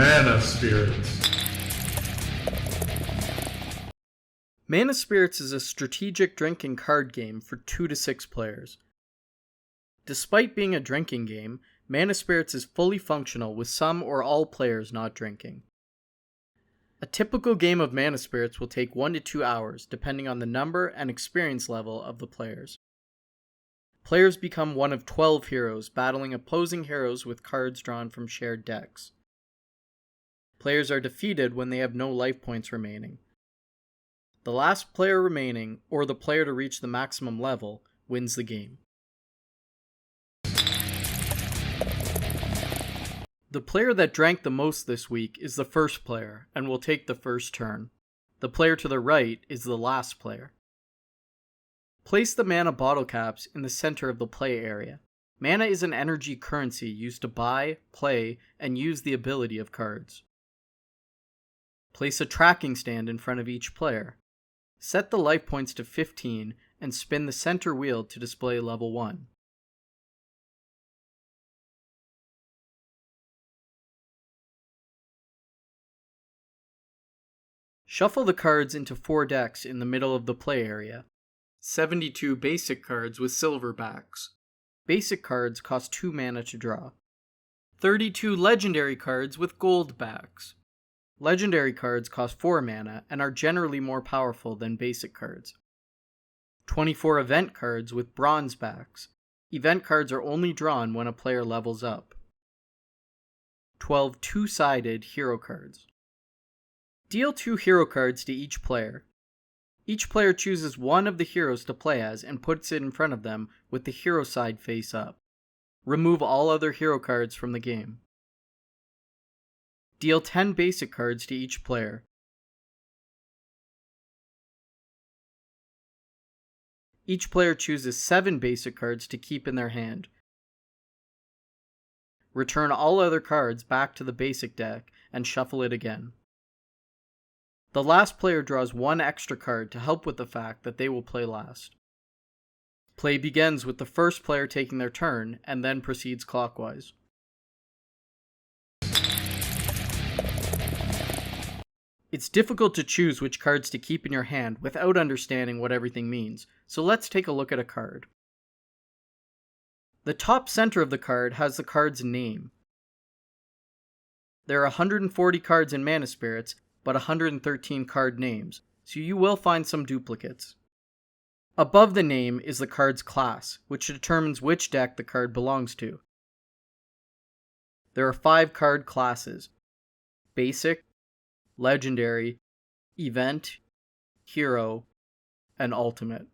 Mana Spirits. Mana Spirits is a strategic drinking card game for 2 to 6 players. Despite being a drinking game, Mana Spirits is fully functional with some or all players not drinking. A typical game of Mana Spirits will take 1 to 2 hours, depending on the number and experience level of the players. Players become one of 12 heroes, battling opposing heroes with cards drawn from shared decks. Players are defeated when they have no life points remaining. The last player remaining, or the player to reach the maximum level, wins the game. The player that drank the most this week is the first player, and will take the first turn. The player to the right is the last player. Place the mana bottle caps in the center of the play area. Mana is an energy currency used to buy, play, and use the ability of cards. Place a tracking stand in front of each player. Set the life points to 15 and spin the center wheel to display level 1. Shuffle the cards into 4 decks in the middle of the play area. 72 basic cards with silver backs. Basic cards cost 2 mana to draw. 32 legendary cards with gold backs. Legendary cards cost 4 mana and are generally more powerful than basic cards. 24 event cards with bronze backs. Event cards are only drawn when a player levels up. 12 two-sided hero cards. Deal 2 hero cards to each player. Each player chooses one of the heroes to play as and puts it in front of them with the hero side face up. Remove all other hero cards from the game. Deal 10 basic cards to each player. Each player chooses 7 basic cards to keep in their hand. Return all other cards back to the basic deck and shuffle it again. The last player draws 1 extra card to help with the fact that they will play last. Play begins with the first player taking their turn and then proceeds clockwise. It's difficult to choose which cards to keep in your hand without understanding what everything means, so let's take a look at a card. The top center of the card has the card's name. There are 140 cards in Mana Spirits, but 113 card names, so you will find some duplicates. Above the name is the card's class, which determines which deck the card belongs to. There are 5 card classes: Basic, Legendary, Event, Hero, and Ultimate.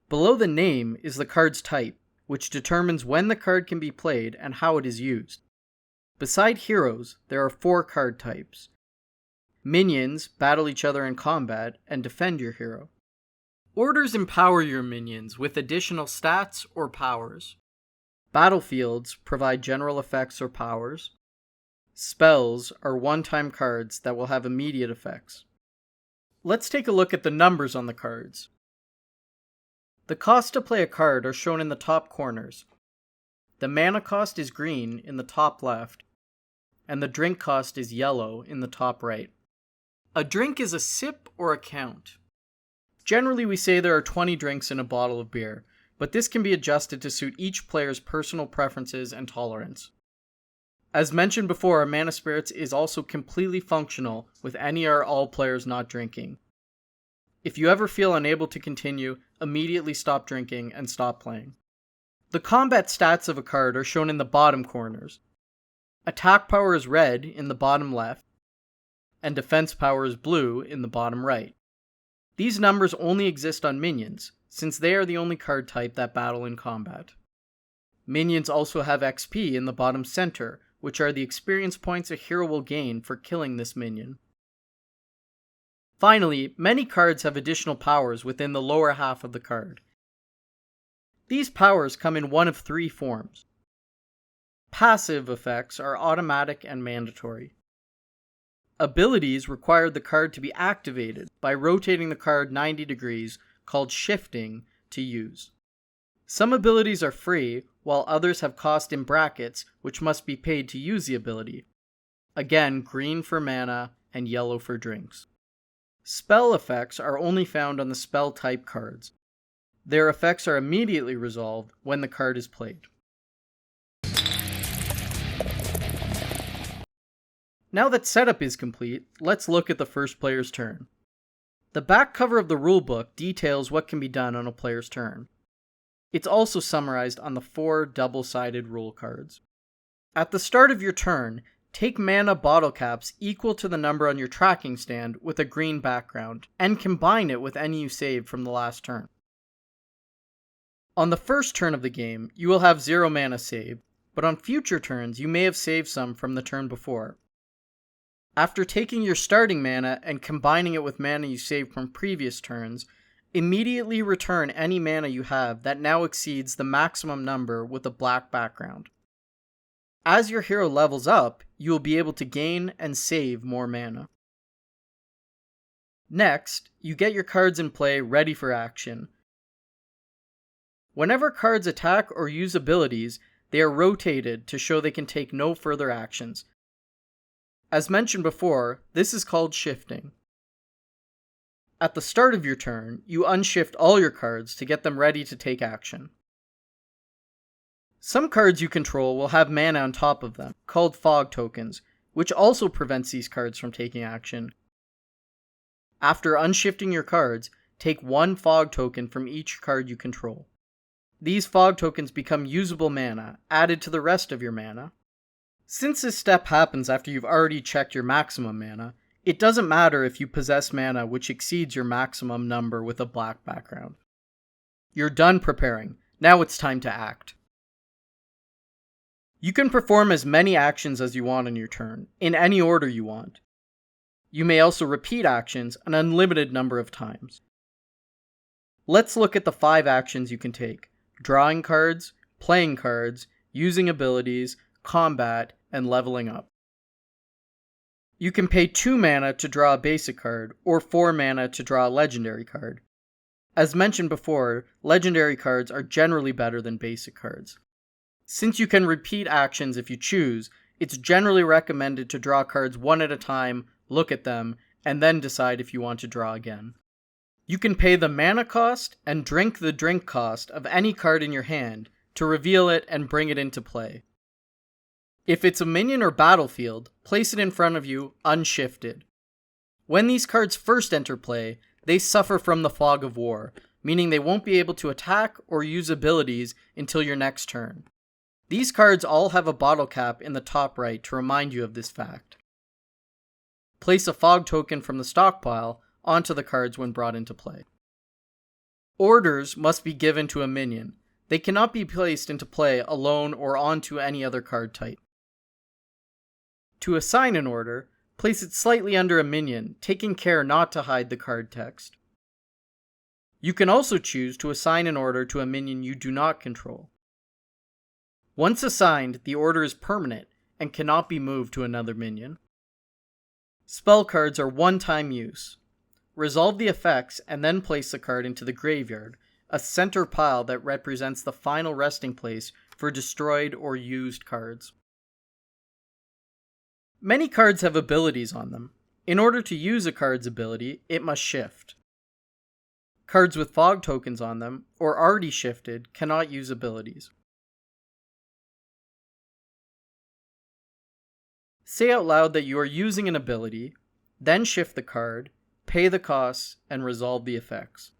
Below the name is the card's type, which determines when the card can be played and how it is used. Beside heroes, there are 4 card types. Minions battle each other in combat and defend your hero. Orders empower your minions with additional stats or powers. Battlefields provide general effects or powers. Spells are one-time cards that will have immediate effects. Let's take a look at the numbers on the cards. The cost to play a card are shown in the top corners. The mana cost is green in the top left, and the drink cost is yellow in the top right. A drink is a sip or a count. Generally, we say there are 20 drinks in a bottle of beer, but this can be adjusted to suit each player's personal preferences and tolerance. As mentioned before, Mana Spirits is also completely functional with any or all players not drinking. If you ever feel unable to continue, immediately stop drinking and stop playing. The combat stats of a card are shown in the bottom corners. Attack power is red in the bottom left, and defense power is blue in the bottom right. These numbers only exist on minions, since they are the only card type that battle in combat. Minions also have XP in the bottom center, which are the experience points a hero will gain for killing this minion. Finally, many cards have additional powers within the lower half of the card. These powers come in one of 3 forms. Passive effects are automatic and mandatory. Abilities require the card to be activated by rotating the card 90 degrees, called shifting, to use. Some abilities are free, while others have cost in brackets which must be paid to use the ability. Again, green for mana and yellow for drinks. Spell effects are only found on the spell type cards. Their effects are immediately resolved when the card is played. Now that setup is complete, let's look at the first player's turn. The back cover of the rulebook details what can be done on a player's turn. It's also summarized on the 4 double-sided rule cards. At the start of your turn, take mana bottle caps equal to the number on your tracking stand with a green background, and combine it with any you saved from the last turn. On the first turn of the game, you will have 0 mana saved, but on future turns you may have saved some from the turn before. After taking your starting mana and combining it with mana you saved from previous turns, immediately return any mana you have that now exceeds the maximum number with a black background. As your hero levels up, you will be able to gain and save more mana. Next, you get your cards in play ready for action. Whenever cards attack or use abilities, they are rotated to show they can take no further actions. As mentioned before, this is called shifting. At the start of your turn, you unshift all your cards to get them ready to take action. Some cards you control will have mana on top of them, called fog tokens, which also prevents these cards from taking action. After unshifting your cards, take 1 fog token from each card you control. These fog tokens become usable mana, added to the rest of your mana. Since this step happens after you've already checked your maximum mana, it doesn't matter if you possess mana which exceeds your maximum number with a black background. You're done preparing, now it's time to act. You can perform as many actions as you want on your turn, in any order you want. You may also repeat actions an unlimited number of times. Let's look at the 5 actions you can take: drawing cards, playing cards, using abilities, combat, and leveling up. You can pay 2 mana to draw a basic card, or 4 mana to draw a legendary card. As mentioned before, legendary cards are generally better than basic cards. Since you can repeat actions if you choose, it's generally recommended to draw cards one at a time, look at them, and then decide if you want to draw again. You can pay the mana cost and drink the drink cost of any card in your hand to reveal it and bring it into play. If it's a minion or battlefield, place it in front of you unshifted. When these cards first enter play, they suffer from the fog of war, meaning they won't be able to attack or use abilities until your next turn. These cards all have a bottle cap in the top right to remind you of this fact. Place a fog token from the stockpile onto the cards when brought into play. Orders must be given to a minion. They cannot be placed into play alone or onto any other card type. To assign an order, place it slightly under a minion, taking care not to hide the card text. You can also choose to assign an order to a minion you do not control. Once assigned, the order is permanent and cannot be moved to another minion. Spell cards are one-time use. Resolve the effects and then place the card into the graveyard, a center pile that represents the final resting place for destroyed or used cards. Many cards have abilities on them. In order to use a card's ability, it must shift. Cards with fog tokens on them, or already shifted, cannot use abilities. Say out loud that you are using an ability, then shift the card, pay the costs, and resolve the effects.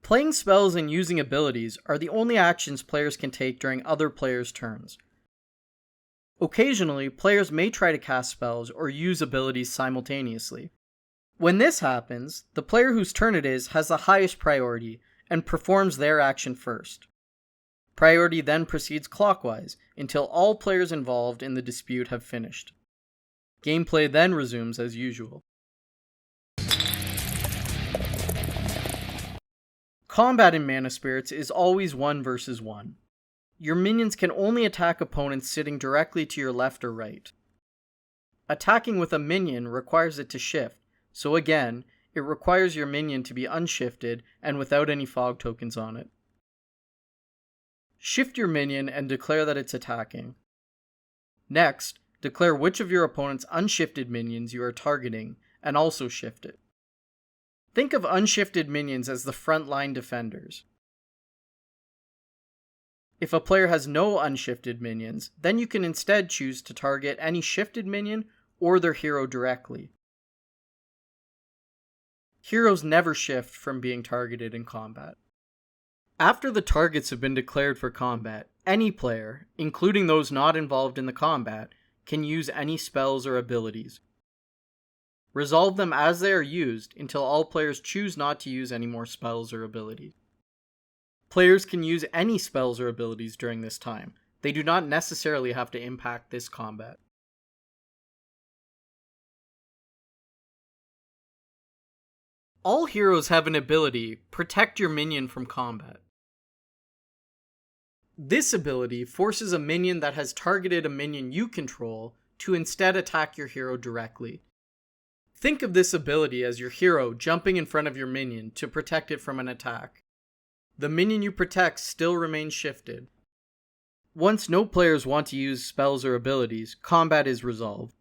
Playing spells and using abilities are the only actions players can take during other players' turns. Occasionally, players may try to cast spells or use abilities simultaneously. When this happens, the player whose turn it is has the highest priority and performs their action first. Priority then proceeds clockwise until all players involved in the dispute have finished. Gameplay then resumes as usual. Combat in Mana Spirits is always 1 versus 1. Your minions can only attack opponents sitting directly to your left or right. Attacking with a minion requires it to shift, so again, it requires your minion to be unshifted and without any fog tokens on it. Shift your minion and declare that it's attacking. Next, declare which of your opponent's unshifted minions you are targeting, and also shift it. Think of unshifted minions as the frontline defenders. If a player has no unshifted minions, then you can instead choose to target any shifted minion or their hero directly. Heroes never shift from being targeted in combat. After the targets have been declared for combat, any player, including those not involved in the combat, can use any spells or abilities. Resolve them as they are used until all players choose not to use any more spells or abilities. Players can use any spells or abilities during this time. They do not necessarily have to impact this combat. All heroes have an ability, Protect Your Minion from Combat. This ability forces a minion that has targeted a minion you control to instead attack your hero directly. Think of this ability as your hero jumping in front of your minion to protect it from an attack. The minion you protect still remains shifted. Once no players want to use spells or abilities, combat is resolved.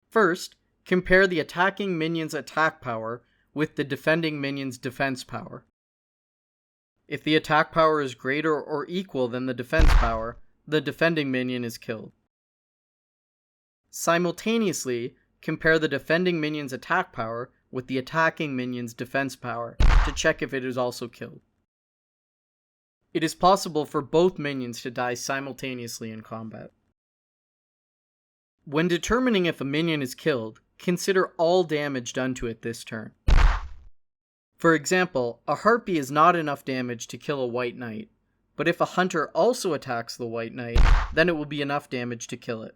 First, compare the attacking minion's attack power with the defending minion's defense power. If the attack power is greater or equal than the defense power, the defending minion is killed. Simultaneously, compare the defending minion's attack power with the attacking minion's defense power to check if it is also killed. It is possible for both minions to die simultaneously in combat. When determining if a minion is killed, consider all damage done to it this turn. For example, a harpy is not enough damage to kill a white knight, but if a hunter also attacks the white knight, then it will be enough damage to kill it.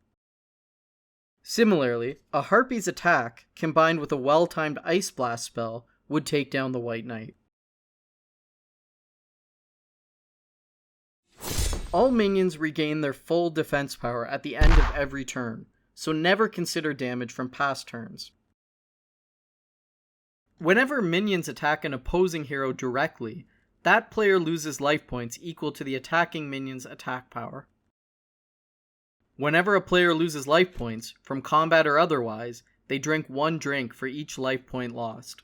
Similarly, a harpy's attack, combined with a well-timed Ice Blast spell, would take down the white knight. All minions regain their full defense power at the end of every turn, so never consider damage from past turns. Whenever minions attack an opposing hero directly, that player loses life points equal to the attacking minion's attack power. Whenever a player loses life points, from combat or otherwise, they drink 1 drink for each life point lost.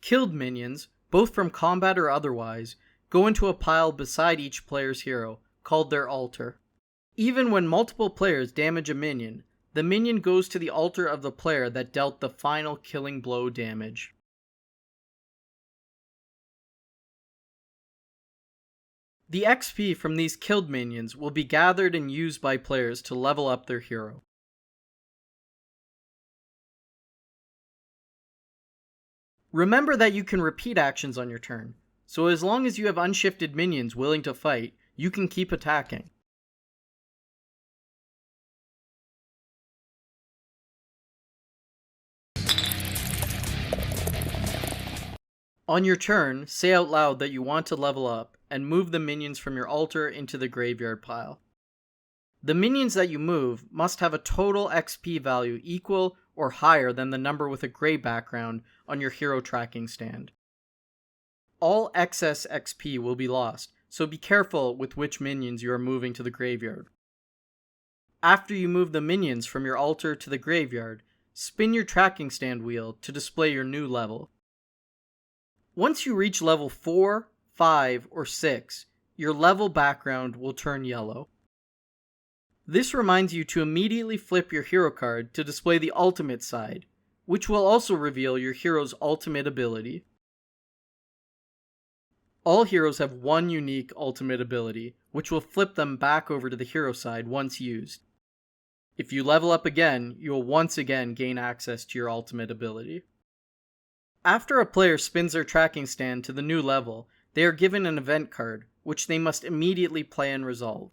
Killed minions, both from combat or otherwise, go into a pile beside each player's hero, called their altar. Even when multiple players damage a minion, the minion goes to the altar of the player that dealt the final killing blow damage. The XP from these killed minions will be gathered and used by players to level up their hero. Remember that you can repeat actions on your turn, so as long as you have unshifted minions willing to fight, you can keep attacking. On your turn, say out loud that you want to level up, and move the minions from your altar into the graveyard pile. The minions that you move must have a total XP value equal or higher than the number with a gray background on your hero tracking stand. All excess XP will be lost, so be careful with which minions you are moving to the graveyard. After you move the minions from your altar to the graveyard, spin your tracking stand wheel to display your new level. Once you reach level 4, 5, or 6, your level background will turn yellow. This reminds you to immediately flip your hero card to display the ultimate side, which will also reveal your hero's ultimate ability. All heroes have one unique ultimate ability, which will flip them back over to the hero side once used. If you level up again, you will once again gain access to your ultimate ability. After a player spins their tracking stand to the new level, they are given an event card, which they must immediately play and resolve.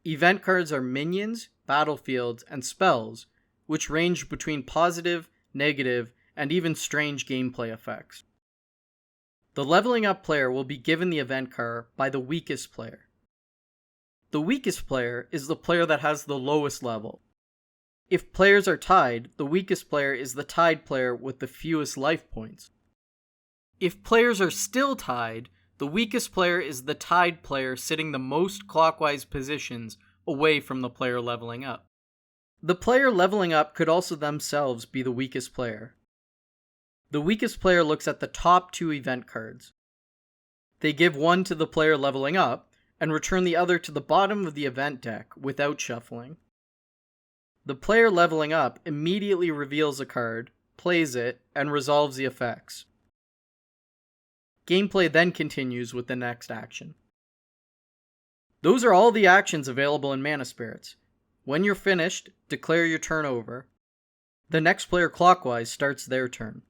Event cards are minions, battlefields, and spells, which range between positive, negative, and even strange gameplay effects. The leveling up player will be given the event card by the weakest player. The weakest player is the player that has the lowest level. If players are tied, the weakest player is the tied player with the fewest life points. If players are still tied, The weakest player is the tied player sitting the most clockwise positions away from the player leveling up. The player leveling up could also themselves be the weakest player. The weakest player looks at the top 2 event cards. They give one to the player leveling up, and return the other to the bottom of the event deck without shuffling. The player leveling up immediately reveals a card, plays it, and resolves the effects. Gameplay then continues with the next action. Those are all the actions available in Mana Spirits. When you're finished, declare your turn over. The next player clockwise starts their turn.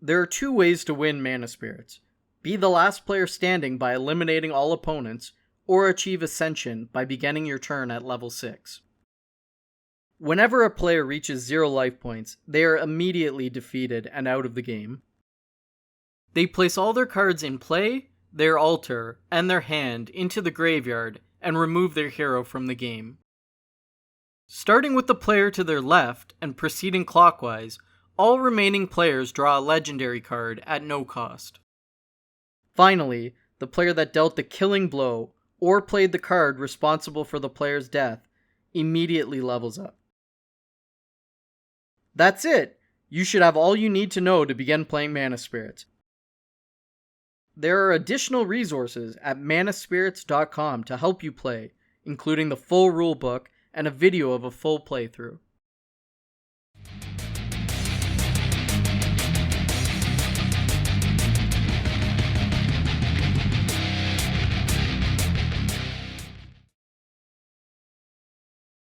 There are 2 ways to win Mana Spirits. Be the last player standing by eliminating all opponents, or achieve Ascension by beginning your turn at level 6. Whenever a player reaches 0 life points, they are immediately defeated and out of the game. They place all their cards in play, their altar, and their hand into the graveyard and remove their hero from the game. Starting with the player to their left and proceeding clockwise, all remaining players draw a legendary card at no cost. Finally, the player that dealt the killing blow or played the card responsible for the player's death immediately levels up. That's it! You should have all you need to know to begin playing Mana Spirits. There are additional resources at manaspirits.com to help you play, including the full rulebook and a video of a full playthrough.